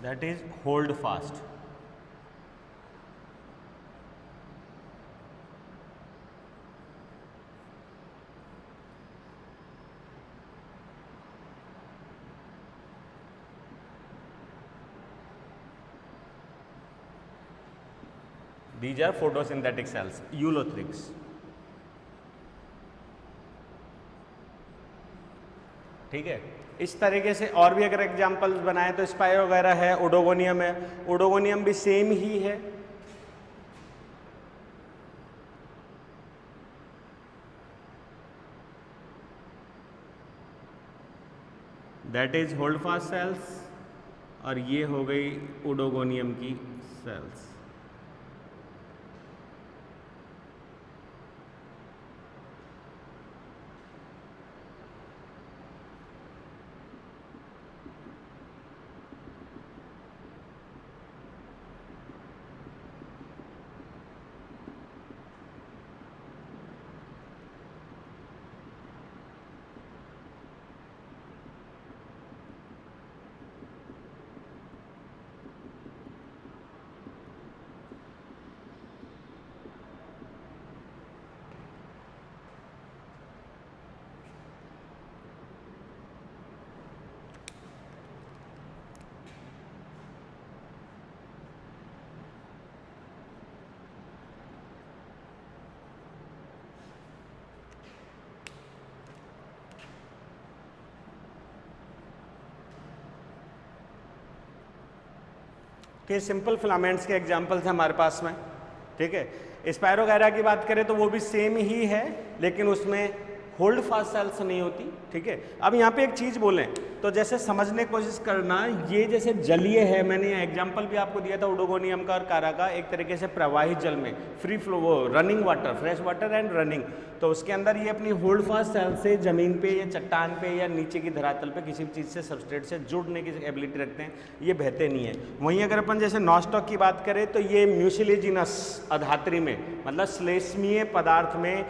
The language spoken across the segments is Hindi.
that is hold fast. These are photosynthetic cells, eulothrics. ठीक है, इस तरीके से और भी अगर एग्जाम्पल्स बनाए तो स्पाइरो वगैरह है, ओडोगोनियम है, ओडोगोनियम भी सेम ही है. That is holdfast cells, और ये हो गई ओडोगोनियम की सेल्स. कि सिंपल फिलामेंट्स के एग्जांपल्स हैं हमारे पास में. ठीक है, स्पाइरो वगैरह की बात करें तो वो भी सेम ही है, लेकिन उसमें होल्ड फास्ट सेल्स नहीं होती. ठीक है, अब यहाँ पे एक चीज़ बोलें तो जैसे समझने की कोशिश करना, ये जैसे जलीय है, मैंने एग्जांपल भी आपको दिया था ओडोगोनियम का और कारा का, एक तरीके से प्रवाहित जल में फ्री फ्लो, वो running water, fresh water and running, तो उसके अंदर ये अपनी होल्ड फास्ट सेल से ज़मीन पे या चट्टान पे या नीचे की धरातल पे किसी भी चीज़ से, सबस्ट्रेट से जुड़ने की एबिलिटी रखते हैं, ये बहते नहीं है. वहीं अगर अपन जैसे नॉस्टॉक की बात करें तो ये म्यूसिलेजिनस अधात्री में, मतलब श्लेष्मीय पदार्थ में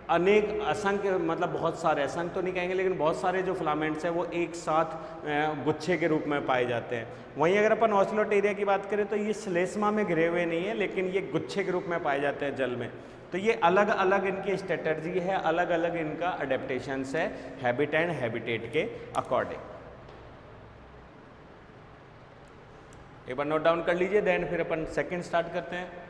अनेक असंख्य, मतलब बहुत सारे, असंख्य तो नहीं कहेंगे लेकिन बहुत सारे जो फिलामेंट्स हैं वो एक साथ गुच्छे के रूप में पाए जाते हैं. वहीं अगर अपन ऑस्लोटेरिया की बात करें तो ये श्लेष्मा में घिरे हुए नहीं है, लेकिन ये गुच्छे के रूप में पाए जाते हैं जल में. तो ये अलग अलग इनकी स्ट्रेटर्जी है, अलग अलग इनका अडेप्टेशंस है हैबिट एंड हैबिटेट के अकॉर्डिंग. एक बार नोट डाउन कर लीजिए, देन फिर अपन सेकंड स्टार्ट करते हैं.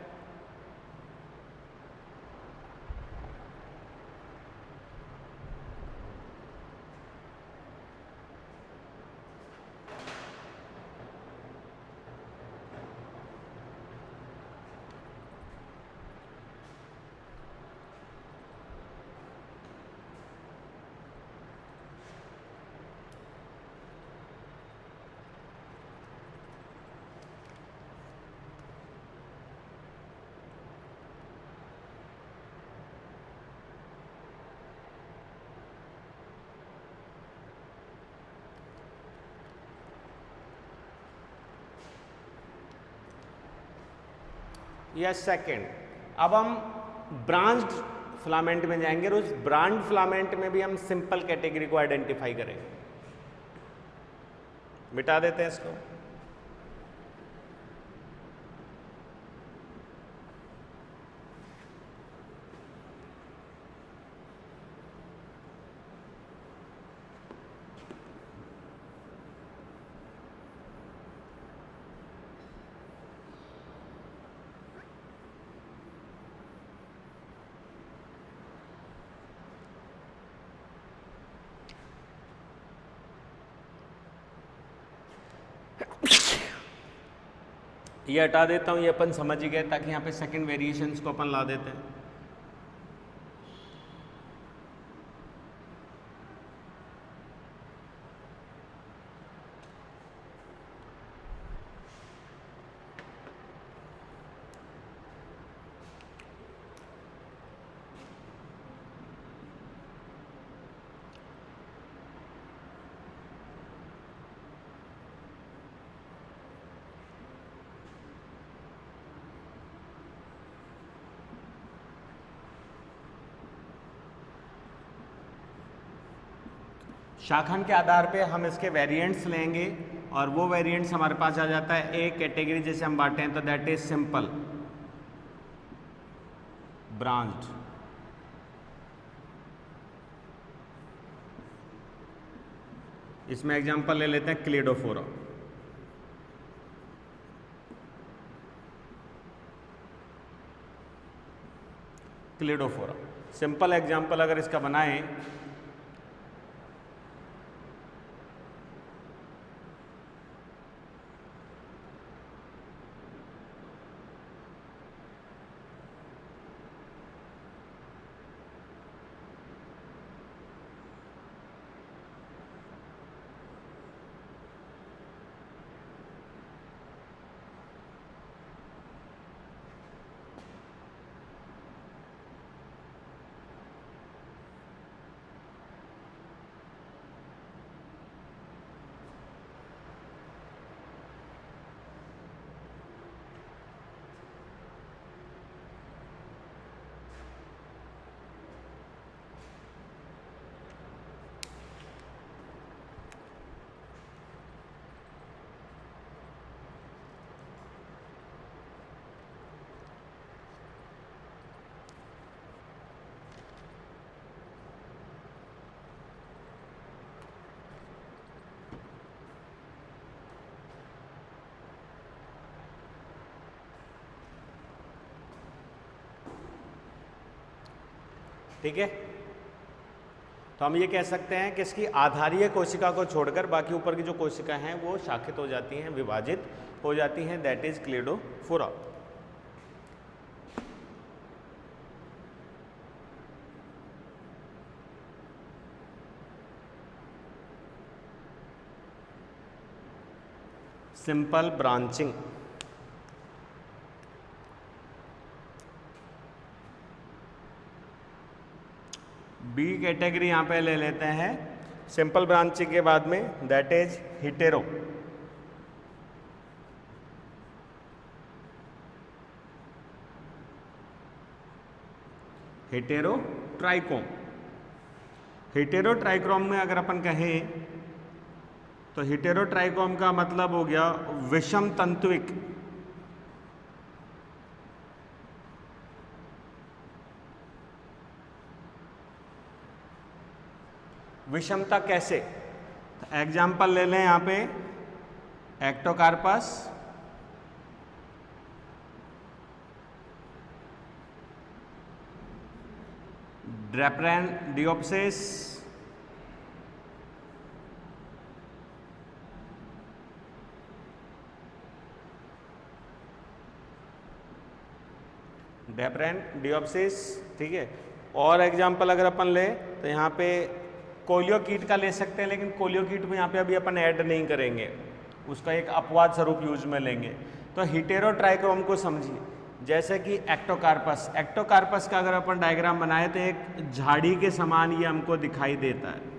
या सेकंड, अब हम ब्रांच्ड फिलामेंट में जाएंगे और उस ब्रांड फिलामेंट में भी हम सिंपल कैटेगरी को आइडेंटिफाई करेंगे. मिटा देते हैं इसको. ये हटा देता हूँ, ये अपन समझ ही गए, ताकि यहाँ पे सेकंड वेरिएशंस को अपन ला देते हैं. शाखन के आधार पे हम इसके वेरिएंट्स लेंगे और वो वेरिएंट्स हमारे पास आ जाता है एक कैटेगरी जैसे हम बांटे हैं तो दैट इज सिंपल ब्रांच्ड। इसमें एग्जांपल ले लेते हैं क्लेडोफोरा। क्लेडोफोरा सिंपल एग्जांपल अगर इसका बनाएं ठीक है। तो हम ये कह सकते हैं कि इसकी आधारीय कोशिका को छोड़कर बाकी ऊपर की जो कोशिका हैं वो शाखित हो जाती हैं, विभाजित हो जाती हैं, that is Cladophora. Simple branching. B category यहाँ पे ले लेते हैं सिंपल ब्रांचिंग के बाद में दैट इज हिटेरो। हिटेरो ट्राइकोम। हिटेरो ट्राइक्रोम में अगर अपन कहें तो हिटेरो ट्राइकोम का मतलब हो गया विषम तंतुइक। विषमता कैसे? एग्जाम्पल ले लें यहाँ पे एक्टोकार्पस, ड्रेपरेंडियोप्सिस, ड्रेपरेंडियोप्सिस, ठीक है। और एग्जाम्पल अगर अपन ले तो यहाँ पे कोलियोकीट का ले सकते हैं, लेकिन कोलियोकीट को यहाँ पे अभी अपन ऐड नहीं करेंगे, उसका एक अपवाद स्वरूप यूज में लेंगे। तो हिटेरो ट्राइक्रोम को समझिए जैसे कि एक्टोकार्पस। एक्टोकार्पस का अगर अपन डायग्राम बनाए तो एक झाड़ी के समान ये हमको दिखाई देता है।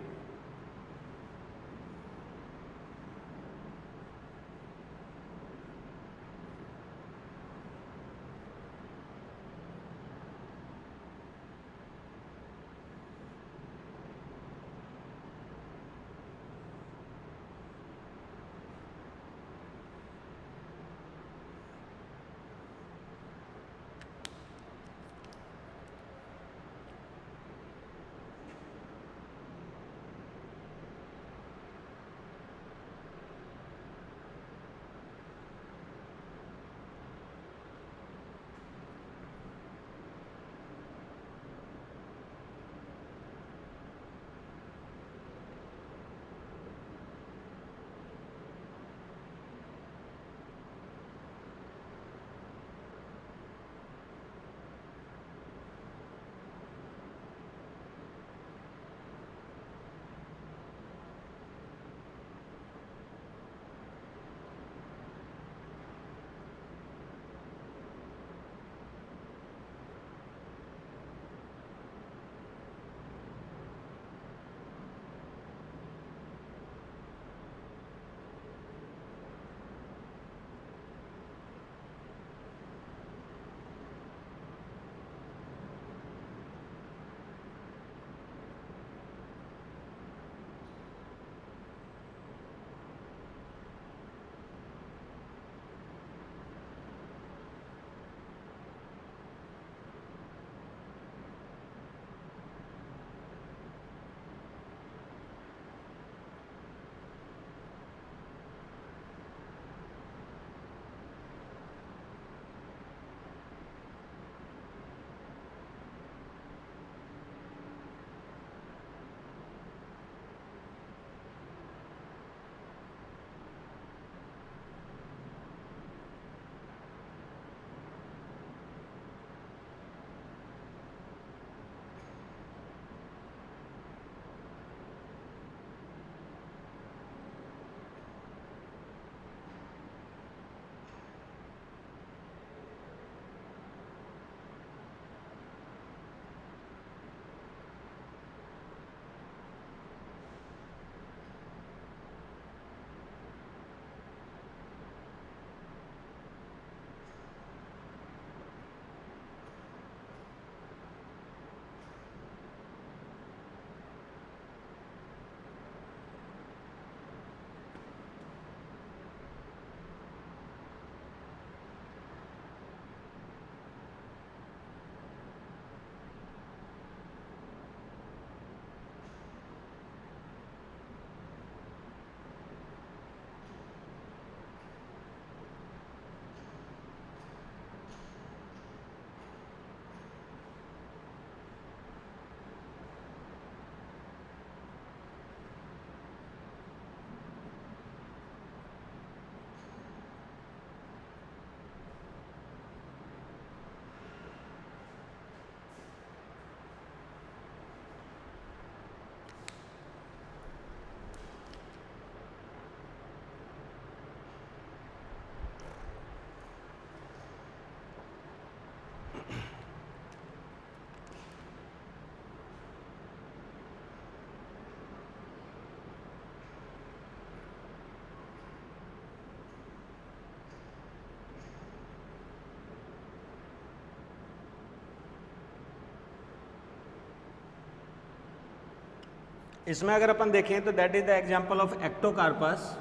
इसमें अगर अपन देखें तो that is the example of Ectocarpus.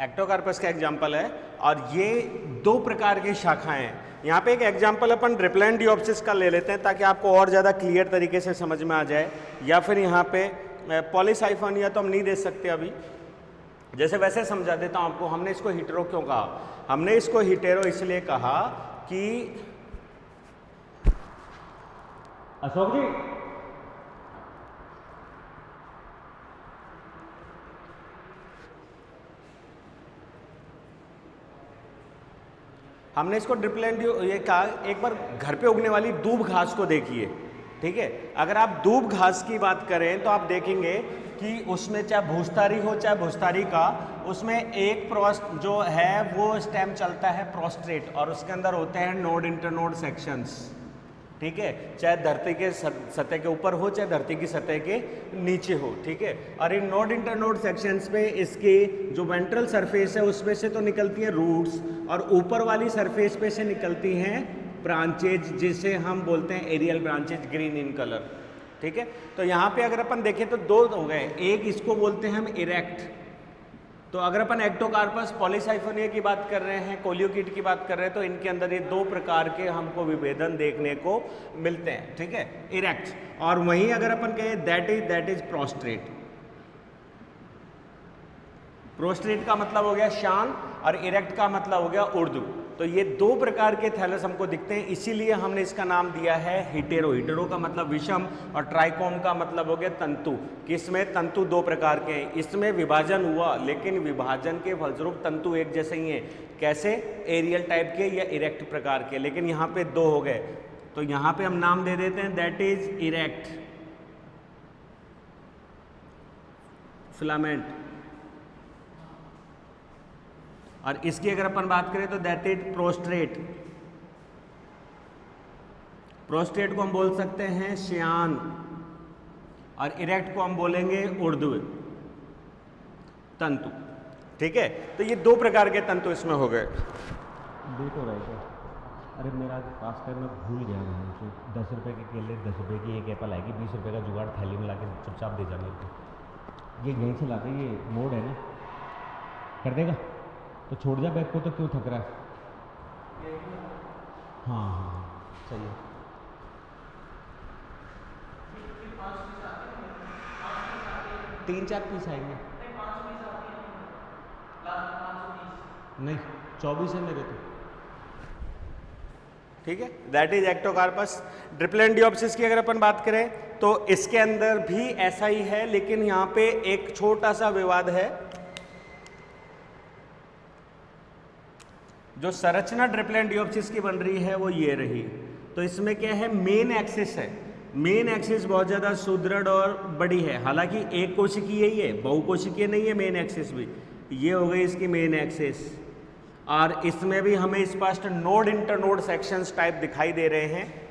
Ectocarpus का एग्जांपल है, और ये दो प्रकार की शाखाएं हैं। यहाँ पे एक एग्जांपल अपन ड्रिप्लेन डिओप्सिस का ले लेते हैं ताकि आपको और ज़्यादा क्लियर तरीके से समझ में आ जाए, या फिर यहाँ पे पॉलीसाइफोनिया तो हम नहीं दे सकते अभी, जैसे वैसे समझा देता हूँ आपको। हमने इसको हिटेरो क्यों कहा? हमने इसको हिटेरो इसलिए कहा कि अशोक जी, हमने इसको ड्रिप्लेन ये कहा, एक बार घर पे उगने वाली दूब घास को देखिए, ठीक है। अगर आप दूब घास की बात करें तो आप देखेंगे कि उसमें चाहे भूस्तारी हो चाहे भूस्तारी का, उसमें एक जो है वो स्टेम चलता है प्रोस्ट्रेट, और उसके अंदर होते हैं नोड इंटरनोड सेक्शंस, ठीक है। चाहे धरती के सतह के ऊपर हो चाहे धरती की सतह के नीचे हो, ठीक है। और इन नोड इंटरनोड सेक्शंस पे इसके जो वेंट्रल सरफेस है उसमें से तो निकलती हैं रूट्स, और ऊपर वाली सरफेस पे से निकलती हैं ब्रांचेज, जिसे हम बोलते हैं aerial branches, green in colour, ठीक है। तो यहाँ पे अगर अपन देखें तो दो हो गए, एक इसको बोलते हैं हम इरेक्ट। तो अगर अपन एक्टोकार्पस पॉलीसाइफोनिया की बात कर रहे हैं, कोलियोकिट की बात कर रहे हैं, तो इनके अंदर ये दो प्रकार के हमको विभेदन देखने को मिलते हैं, ठीक है, इरेक्ट। और वहीं अगर अपन कहें दैट इज प्रोस्ट्रेट। प्रोस्ट्रेट का मतलब हो गया शान, और इरेक्ट का मतलब हो गया उर्दू। तो ये दो प्रकार के थैलस हमको दिखते हैं, इसीलिए हमने इसका नाम दिया है हिटेरो। हिटेरो का मतलब विषम, और ट्राइकोम का मतलब हो गया तंतु। किसमें? तंतु दो प्रकार के हैं, इसमें विभाजन हुआ, लेकिन विभाजन के फलस्वरूप तंतु एक जैसे ही हैं। कैसे? एरियल टाइप के या इरेक्ट प्रकार के, लेकिन यहाँ पे दो हो गए, तो यहाँ पे हम नाम दे देते हैं दैट इज इरेक्ट फिलामेंट, और इसकी अगर अपन बात करें तो दैट इज प्रोस्ट्रेट। प्रोस्ट्रेट को हम बोल सकते हैं श्यान, और इरेक्ट को हम बोलेंगे उर्दू तंतु, ठीक है। तो ये दो प्रकार के तंतु इसमें हो गए। देखो रहे, अरे मेरा पास टाइम में भूल गया, मैं 10 रुपये के केले, 10 रुपये की एक एप्पल आएगी, 20 रुपये का जुगाड़ थैली में ला के चुपचाप दे जाने को। ये यहीं से ला के, ये मोड है ना, कर देगा तो छोड़ जा बैग को, तो क्यों थक रहा है? हाँ हाँ चलिए। तीन चार पीस आएंगे, नहीं 24 है मेरे तो, ठीक है। That is Ectocarpus. Draparnaldiopsis की अगर अपन बात करें तो इसके अंदर भी ऐसा ही है, लेकिन यहाँ पे एक छोटा सा विवाद है। जो संरचना ड्रिप्लेन डिओप्सिस की बन रही है वो ये रही। तो इसमें क्या है? मेन एक्सिस है। मेन एक्सिस बहुत ज़्यादा सुदृढ़ और बड़ी है, हालांकि एक कोशिकीय ही है, बहुकोशिकीय नहीं है मेन एक्सिस भी। ये हो गई इसकी मेन एक्सिस, और इसमें भी हमें स्पष्ट नोड इंटरनोड सेक्शंस टाइप दिखाई दे रहे हैं।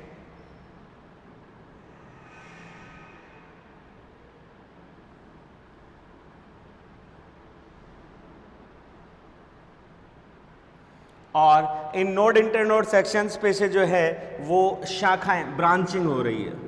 और इन नोड इंटरनोड सेक्शंस पे से जो है वो शाखाएं, ब्रांचिंग हो रही है।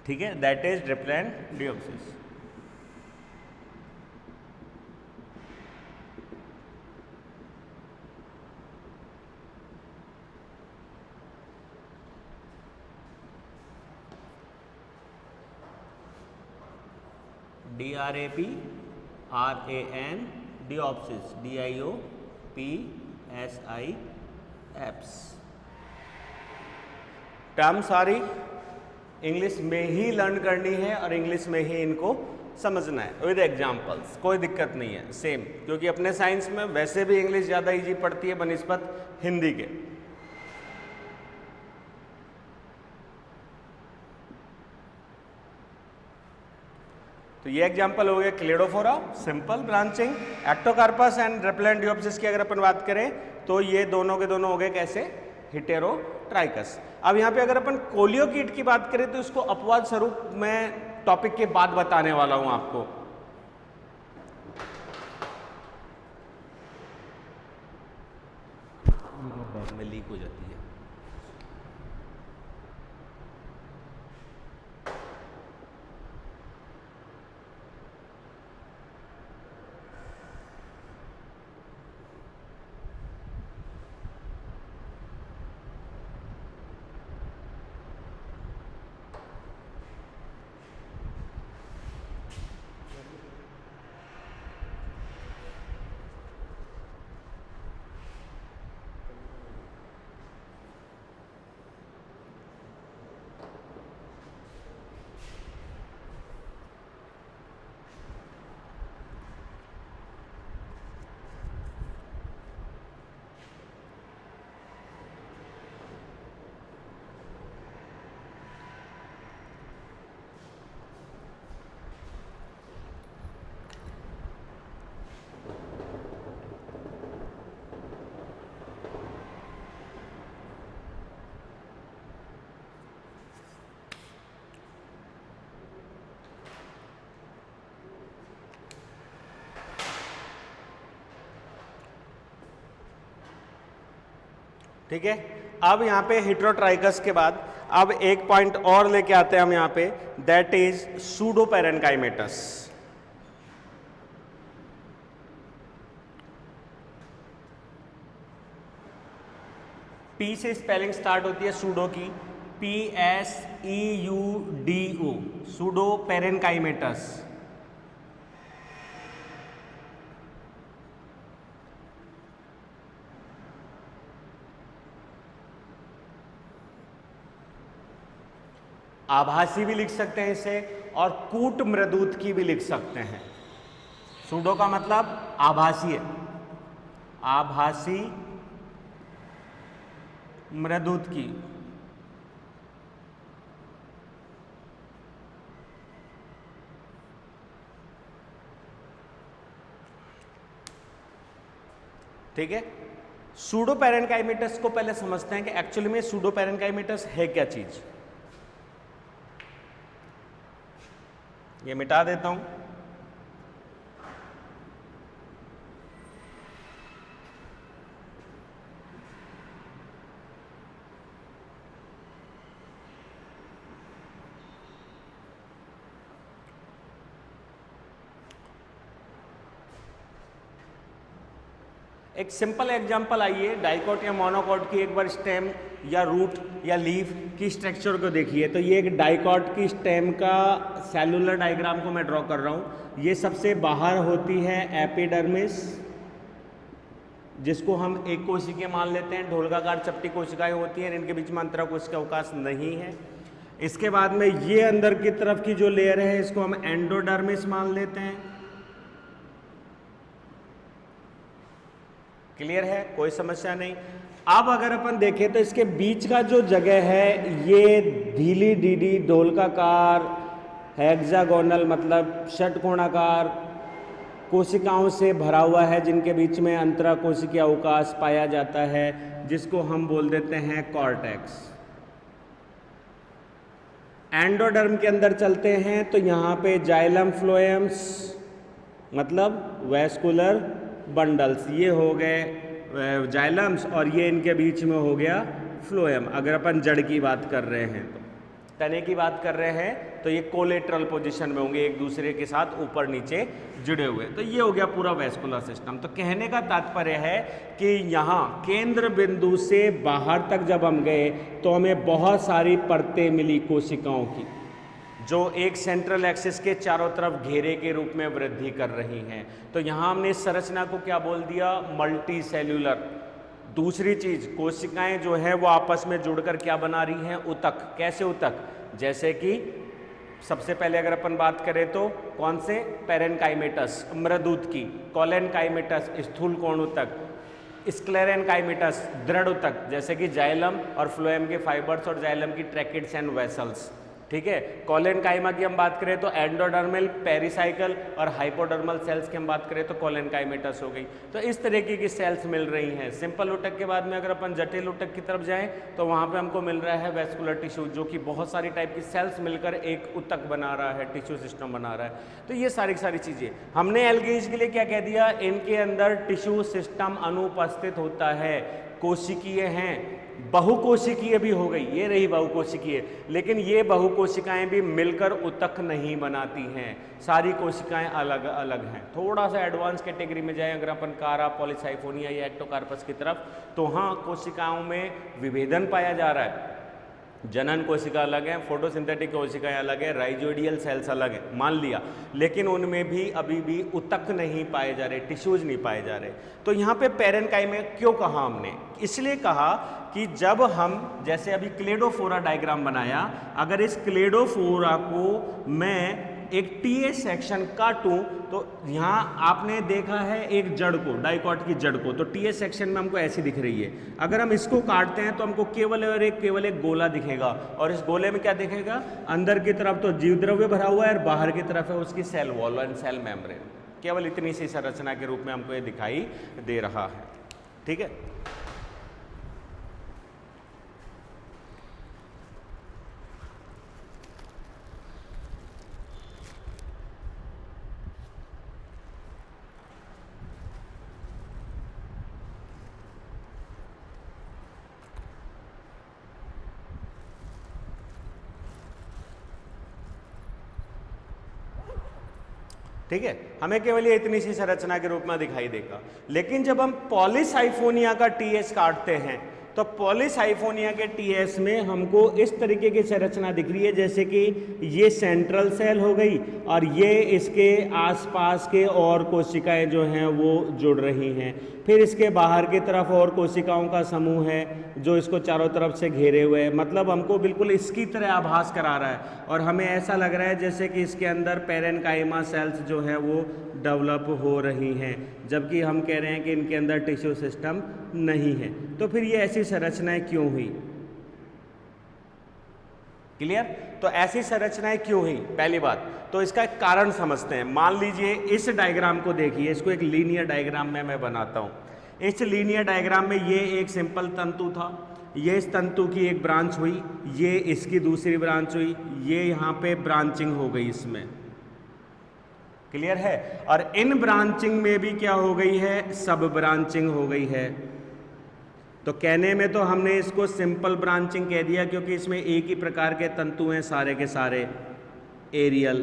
ठीक है, that is Draparnaldiopsis. DRAPRAN डिओप्सिस, DIOPSIS। टर्म सारी इंग्लिश में ही लर्न करनी है और इंग्लिश में ही इनको समझना है विद एग्जाम्पल्स, कोई दिक्कत नहीं है, सेम, क्योंकि अपने साइंस में वैसे भी इंग्लिश ज़्यादा इजी पड़ती है बनिस्बत हिंदी के। तो ये एग्जाम्पल हो गया Cladophora, simple branching, Ectocarpus and रेप्लेंटियोप्सिस की अगर अपन बात करें तो ये दोनों के दोनों हो गए कैसे, हेटेरोट्राइकस। अब यहाँ पे अगर अपन कोलियोकीट की बात करें तो इसको अपवाद स्वरूप मैं टॉपिक के बाद बताने वाला हूं आपको। बैग में लीक हो जाती है। ठीक है, अब यहाँ पे हेटेरोट्राइकस के बाद अब एक पॉइंट और लेके आते हैं हम यहाँ पे, दैट इज सूडोपेरेन्काइमेटस। पी से स्पेलिंग स्टार्ट होती है सूडो की, PSEUDO, सूडोपेरेन्काइमेटस। आभासी भी लिख सकते हैं इसे और कूट मृदूत की भी लिख सकते हैं। सूडो का मतलब आभासी है, आभासी मृदूत की। ठीक है, सूडोपेरेन्काइमेटस को पहले समझते हैं कि एक्चुअली में सूडोपेरेन्काइमेटस है क्या चीज। ये मिटा देता हूं। एक सिंपल एग्जांपल आइए, डाइकोट या मोनोकोट की एक बार स्टेम या रूट या लीफ की स्ट्रक्चर को देखिए। तो ये एक डाइकोट की स्टेम का सेलुलर डायग्राम को मैं ड्रॉ कर रहा हूँ। ये सबसे बाहर होती है एपिडर्मिस, जिसको हम एक कोशिकीय मान लेते हैं। ढोलकाकार चपटी कोशिकाएं होती हैं, इनके बीच में अंतरा कोशिका अवकाश नहीं है। इसके बाद में ये अंदर की तरफ की जो लेयर है इसको हम एंडोडर्मिस मान लेते हैं। क्लियर है, कोई समस्या नहीं। अब अगर अपन देखें तो इसके बीच का जो जगह है ये धीली डीडी ढोलकाकार हेक्सागोनल मतलब षटकोणाकार कोशिकाओं से भरा हुआ है, जिनके बीच में अंतरा कोशिकीय अवकाश पाया जाता है, जिसको हम बोल देते हैं कॉर्टेक्स। एंडोडर्म के अंदर चलते हैं तो यहाँ पे जाइलम फ्लोएम्स मतलब वेस्कुलर बंडल्स, ये हो गए जाइलम्स और ये इनके बीच में हो गया फ्लोएम। अगर अपन जड़ की बात कर रहे हैं तो, तने की बात कर रहे हैं तो ये कोलेट्रल पोजीशन में होंगे, एक दूसरे के साथ ऊपर नीचे जुड़े हुए। तो ये हो गया पूरा वेस्कुलर सिस्टम। तो कहने का तात्पर्य है कि यहाँ केंद्र बिंदु से बाहर तक जब हम गए तो हमें बहुत सारी परतें मिली कोशिकाओं की, जो एक सेंट्रल एक्सिस के चारों तरफ घेरे के रूप में वृद्धि कर रही हैं। तो यहाँ हमने इस संरचना को क्या बोल दिया, मल्टी सेल्यूलर। दूसरी चीज, कोशिकाएं जो है वो आपस में जुड़कर क्या बना रही हैं, उतक। कैसे उतक, जैसे कि सबसे पहले अगर अपन बात करें तो कौन से, पेरेनकाइमेटस मृदूत की, कोलेनकाइमेटस स्थूल कोण ऊतक, स्क्लेरेनकाइमेटस दृढ़ ऊतक जैसे कि जाइलम और फ्लोएम के फाइबर्स और जाइलम की ट्रैकिड्स एंड वेसल्स, ठीक है। कोलेनकाइमा की हम बात करें तो एंडोडर्मल, पेरिसाइकल और हाइपोडर्मल सेल्स की हम बात करें तो कोलेनकाइमेटस हो गई। तो इस तरीके की सेल्स मिल रही हैं। सिंपल ऊतक के बाद में अगर अपन जटिल ऊतक की तरफ जाएं तो वहाँ पे हमको मिल रहा है वेस्कुलर टिश्यू, जो कि बहुत सारी टाइप की सेल्स मिलकर एक ऊतक बना रहा है, टिश्यू सिस्टम बना रहा है। तो ये सारी चीज़ें हमने एल्गेज के लिए क्या कह दिया, इनके अंदर टिश्यू सिस्टम अनुपस्थित होता है, कोशिकीय हैं, बहुकोशिकीय भी हो गई, ये रही बहुकोशिकीय, लेकिन ये बहुकोशिकाएं भी मिलकर ऊतक नहीं बनाती हैं, सारी कोशिकाएं अलग अलग हैं। थोड़ा सा एडवांस कैटेगरी में जाएं अगर अपन कारा, पॉलीसाइफोनिया या एक्टोकार्पस की तरफ, तो हाँ कोशिकाओं में विभेदन पाया जा रहा है, जनन कोशिका अलग है, फोटोसिंथेटिक कोशिकाएं अलग है, राइजोइडियल सेल्स अलग है, मान लिया, लेकिन उनमें भी अभी भी ऊतक नहीं पाए जा रहे, टिश्यूज नहीं पाए जा रहे। तो यहाँ पे पेरेनकाइमा क्यों कहा हमने, इसलिए कहा कि जब हम जैसे अभी क्लेडोफोरा डायग्राम बनाया, अगर इस क्लेडोफोरा को मैं एक टीए सेक्शन काटूं तो यहाँ आपने देखा है एक जड़ को, डाइकॉट की जड़ को, तो टीए सेक्शन में हमको ऐसी दिख रही है। अगर हम इसको काटते हैं तो हमको केवल एक गोला दिखेगा, और इस गोले में क्या दिखेगा, अंदर की तरफ तो जीव द्रव्य भरा हुआ है और बाहर की तरफ है उसकी cell wall and cell membrane. केवल इतनी सी संरचना के रूप में हमको ये दिखाई दे रहा है, ठीक है। ठीक है, हमें केवल ये इतनी सी संरचना के रूप में दिखाई देगा। लेकिन जब हम पॉलीसाइफोनिया का टीएस काटते हैं तो पॉलीसाइफोनिया के टीएस में हमको इस तरीके की संरचना दिख रही है, जैसे कि ये सेंट्रल सेल हो गई और ये इसके आसपास के और कोशिकाएं जो हैं वो जुड़ रही हैं, फिर इसके बाहर की तरफ और कोशिकाओं का समूह है जो इसको चारों तरफ से घेरे हुए है। मतलब हमको बिल्कुल इसकी तरह आभास करा रहा है और हमें ऐसा लग रहा है जैसे कि इसके अंदर पेरेनकाइमा सेल्स जो है वो डेवलप हो रही हैं, जबकि हम कह रहे हैं कि इनके अंदर टिश्यू सिस्टम नहीं है। तो फिर ये ऐसी संरचनाएं क्यों हुई, क्लियर? तो ऐसी संरचनाएं क्यों हुई, पहली बात तो इसका एक कारण समझते हैं। मान लीजिए इस डायग्राम को देखिए, इसको एक लीनियर डायग्राम में मैं बनाता हूं। इस लीनियर डायग्राम में ये एक सिंपल तंतु था, ये इस तंतु की एक ब्रांच हुई, ये इसकी दूसरी ब्रांच हुई, ये यहाँ पे ब्रांचिंग हो गई इसमें, क्लियर है? और इन ब्रांचिंग में भी क्या हो गई है, सब ब्रांचिंग हो गई है। तो कहने में तो हमने इसको सिंपल ब्रांचिंग कह दिया क्योंकि इसमें एक ही प्रकार के तंतु हैं सारे के सारे, एरियल,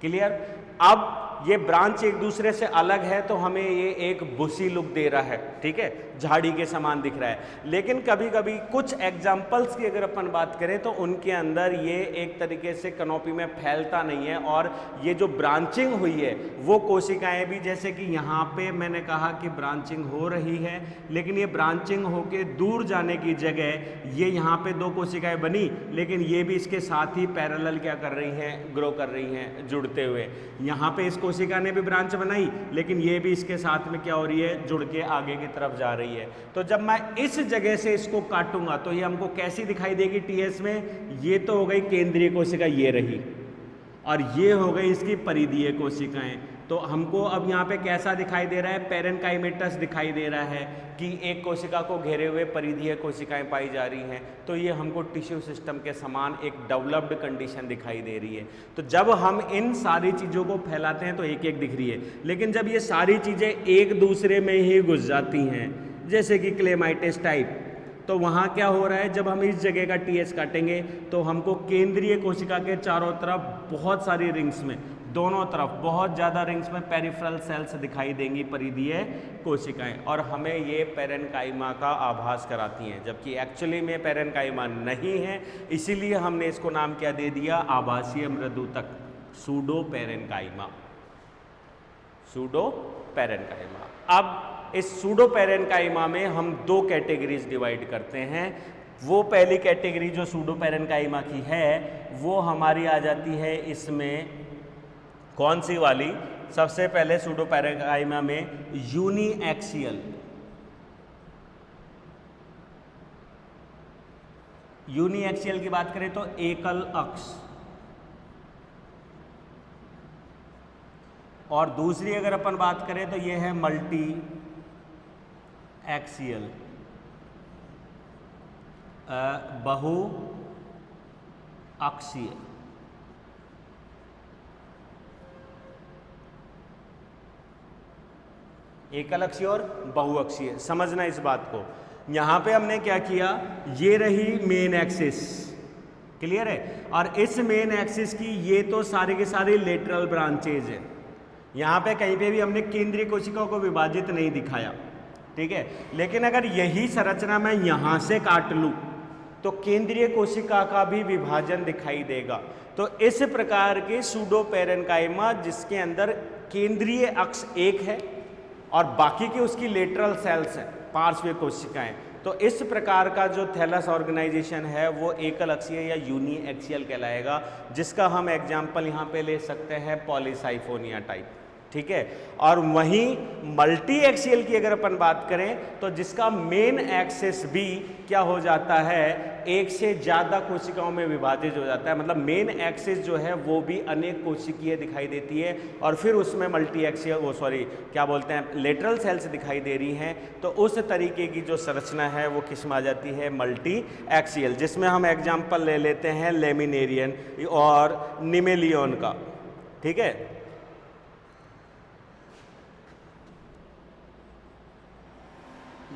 क्लियर? अब ये ब्रांच एक दूसरे से अलग है तो हमें ये एक बुशी लुक दे रहा है, ठीक है, झाड़ी के समान दिख रहा है। लेकिन कभी कभी कुछ एग्जाम्पल्स की अगर अपन बात करें तो उनके अंदर ये एक तरीके से कनोपी में फैलता नहीं है, और ये जो ब्रांचिंग हुई है वो कोशिकाएं भी, जैसे कि यहाँ पे मैंने कहा कि ब्रांचिंग हो रही है, लेकिन ये ब्रांचिंग होके दूर जाने की जगह ये यहाँ पे दो कोशिकाएं बनी, लेकिन ये भी इसके साथ ही पैरेलल क्या कर रही हैं, ग्रो कर रही हैं जुड़ते हुए। यहाँ पे इस कोशिका ने भी ब्रांच बनाई, लेकिन ये भी इसके साथ में क्या हो रही है, जुड़ के आगे की तरफ जा रही है। तो जब मैं इस जगह से इसको काटूंगा तो ये हमको कैसी दिखाई देगी टीएस में, ये तो हो गई केंद्रीय कोशिका, ये रही, और ये हो गई इसकी परिधीय कोशिकाएं। तो हमको अब यहाँ पे कैसा दिखाई दे रहा है, पेरेनकाइमेटस दिखाई दे रहा है कि एक कोशिका को घेरे हुए परिधीय कोशिकाएं पाई जा रही हैं। तो ये हमको टिश्यू सिस्टम के समान एक डेवलप्ड कंडीशन दिखाई दे रही है। तो जब हम इन सारी चीज़ों को फैलाते हैं तो एक एक दिख रही है, लेकिन जब ये सारी चीज़ें एक दूसरे में ही घुस जाती हैं, जैसे कि क्लेमाइटिस टाइप, तो वहाँ क्या हो रहा है, जब हम इस जगह का टीएस काटेंगे तो हमको केंद्रीय कोशिका के चारों तरफ बहुत सारी रिंग्स में, दोनों तरफ बहुत ज़्यादा रिंग्स में पेरिफेरल सेल्स दिखाई देंगी, परिधीय कोशिकाएं, और हमें ये पेरेनकाइमा का आभास कराती हैं, जबकि एक्चुअली में पेरेनकाइमा नहीं है। इसीलिए हमने इसको नाम क्या दे दिया, आभासीय मृदूतक, सूडो पेरेनकाइमा, सूडो पेरेनकाइमा। अब इस सूडो पेरेनकाइमा में हम दो कैटेगरीज डिवाइड करते हैं, वो पहली कैटेगरी जो सूडो पैरेन्काइमा की है वो हमारी आ जाती है इसमें कौन सी वाली, सबसे पहले सूडो पैरेन्काइमा में यूनी एक्सियल, यूनी एक्सियल की बात करें तो एकल अक्ष, और दूसरी अगर अपन बात करें तो ये है मल्टी एक्सियल, बहु अक्षीय। एकल अक्षीय और बहुअक्षीय, समझना इस बात को। यहां पे हमने क्या किया, ये रही मेन एक्सिस, क्लियर है, और इस मेन एक्सिस की ये तो सारे के सारे लेटरल ब्रांचेज है। यहाँ पे कहीं पे भी हमने केंद्रीय कोशिकाओं को विभाजित नहीं दिखाया, ठीक है। लेकिन अगर यही संरचना मैं यहाँ से काट लूँ तो केंद्रीय कोशिका का भी विभाजन दिखाई देगा। तो इस प्रकार के सूडो पैरेन्काइमा जिसके अंदर केंद्रीय अक्ष एक है और बाकी के उसकी लेटरल सेल्स हैं, पार्श्व कोशिकाएं, तो इस प्रकार का जो थैलस ऑर्गेनाइजेशन है वो एकल अक्षीय या यूनी एक्सियल कहलाएगा, जिसका हम एग्जाम्पल यहाँ पे ले सकते हैं पॉलीसाइफोनिया टाइप, ठीक है। और वहीं मल्टी एक्सियल की अगर अपन बात करें तो जिसका मेन एक्सिस भी क्या हो जाता है, एक से ज़्यादा कोशिकाओं में विभाजित हो जाता है, मतलब मेन एक्सिस जो है वो भी अनेक कोशिकीय दिखाई देती है और फिर उसमें मल्टी एक्सियल क्या बोलते हैं लेटरल सेल्स दिखाई दे रही हैं। तो उस तरीके की जो संरचना है वो किस में आ जाती है, मल्टी एक्सियल, जिसमें हम एग्जाम्पल ले लेते हैं लेमिनेरियन और निमेलियन का, ठीक है।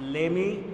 लेमिनियन